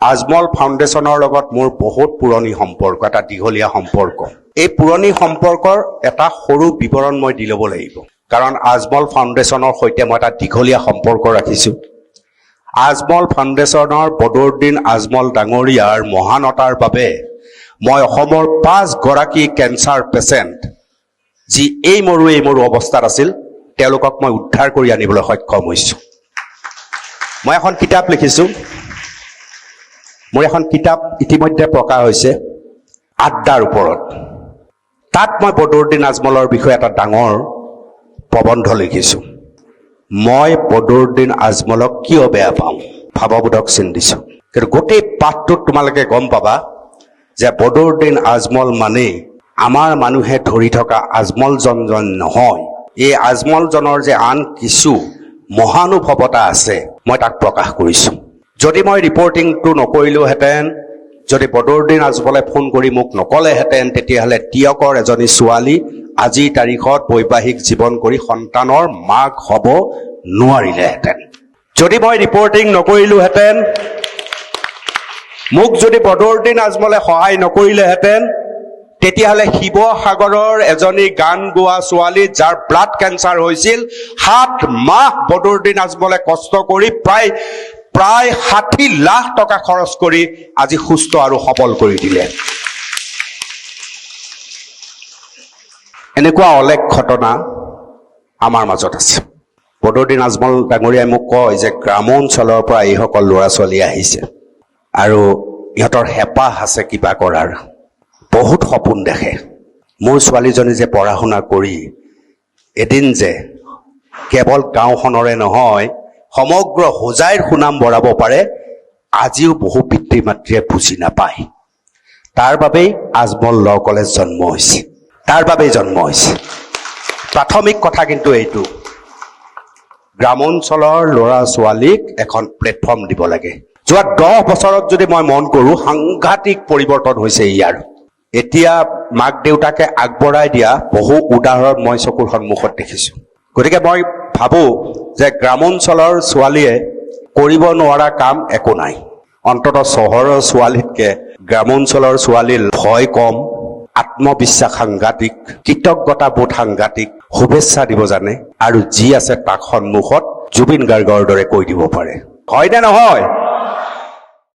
আজমল ফাউণ্ডেশ্যনৰ লগত মোৰ বহুত পুৰণি সম্পৰ্ক, এটা দীঘলীয়া সম্পৰ্ক। এই পুৰণি সম্পৰ্কৰ এটা সৰু বিৱৰণ মই দি ল'ব লাগিব, কাৰণ আজমল ফাউণ্ডেশ্যনৰ সৈতে মই এটা দীঘলীয়া সম্পৰ্ক ৰাখিছোঁ। আজমল ফাউণ্ডেশ্যনৰ বদৰুদ্দিন আজমল ডাঙৰীয়াৰ মহানতাৰ বাবে মই অসমৰ 5 গৰাকী কেঞ্চাৰ পেচেণ্ট যি এই মৰু অৱস্থাত আছিল, তেওঁলোকক মই উদ্ধাৰ কৰি আনিবলৈ সক্ষম হৈছোঁ। মই এখন কিতাপ লিখিছোঁ, মোৰ এখন কিতাপ ইতিমধ্যে প্ৰকাশ হৈছে আড্ডাৰ ওপৰত। তাত মই বদৰুদ্দিন আজমলৰ বিষয়ে এটা ডাঙৰ প্ৰবন্ধ লিখিছোঁ। মই বদৰুদ্দিন আজমলক কিয় বেয়া পাওঁ, ভাৱবোধক চিন্তিছোঁ। কিন্তু গোটেই পাঠটোত তোমালোকে গম পাবা যে বদৰুদ্দিন আজমল মানে আমাৰ মানুহে ধৰি থকা আজমলজন নহয়। এই আজমলজনৰ যে আন কিছু মহানুভৱতা আছে, মই তাক প্ৰকাশ কৰিছোঁ। যদি মই ৰিপৰ্টিংটো নকৰিলোহেঁতেন, যদি বদৰুদ্দিন আজমলে ফোন কৰি মোক নকলেহেঁতেন, তেতিয়াহ'লে টিয়কৰ এজনী ছোৱালী আজিৰ তাৰিখত বৈবাহিক জীৱন কৰি সন্তানৰ মাক হ'ব নোৱাৰিলেহেঁতেন। যদি মই ৰিপৰ্টিং নকৰিলোহেঁতেন, মোক যদি বদৰুদ্দিন আজমলে সহায় নকৰিলেহেঁতেন, তেতিয়াহ'লে শিৱসাগৰৰ এজনী গান গোৱা ছোৱালী যাৰ ব্লাড কেঞ্চাৰ হৈছিল, 7 মাহ বদৰুদ্দিন আজমলে কষ্ট কৰি প্ৰায় 60 লাখ টকা খৰচ কৰি আজি সুস্থ আৰু সবল কৰি দিলে। এনেকুৱা অলেখ ঘটনা আমাৰ মাজত আছে। বদৰুদ্দিন আজমল ডাঙৰীয়াই মোক কয় যে গ্ৰামাঞ্চলৰ পৰা এইসকল ল'ৰা ছোৱালী আহিছে আৰু ইহঁতৰ হেঁপাহ আছে কিবা কৰাৰ, বহুত সপোন দেখে। মোৰ ছোৱালীজনী যে পঢ়া শুনা কৰি এদিন যে কেৱল গাঁওখনৰে নহয়, সমগ্ৰ হোজাইৰ সুনাম বঢ়াব পাৰে, আজিও বহু পিতৃ মাতৃয়ে বুজি নাপায়। তাৰ বাবেই আজমল ল কলেজ জন্ম হৈছে, তাৰ বাবেই জন্ম হৈছে। প্ৰাথমিক কথা কিন্তু এইটো, গ্ৰামাঞ্চলৰ ল'ৰা ছোৱালীক এখন প্লেটফৰ্ম দিব লাগে। যোৱা 10 বছৰত যদি মই মন কৰোঁ, সাংঘাতিক পৰিৱৰ্তন হৈছে ইয়াৰ। এতিয়া মাক দেউতাকে আগবঢ়াই দিয়া বহু উদাহৰণ মই চকুৰ সন্মুখত দেখিছোঁ। গতিকে মই ভাবোঁ যে গ্ৰামাঞ্চলৰ ছোৱালীয়ে কৰিব নোৱাৰা কাম একো নাই। অন্ততঃ চহৰৰ ছোৱালীতকৈ গ্ৰামাঞ্চলৰ ছোৱালীৰ ভয় কম, আত্মবিশ্বাস সাংঘাতিক, কৃতজ্ঞতাবোধ সাংঘাতিক, শুভেচ্ছা দিব জানে, আৰু যি আছে তাক সন্মুখত জুবিন গাৰ্গৰ দৰে কৈ দিব পাৰে। হয়নে নহয়?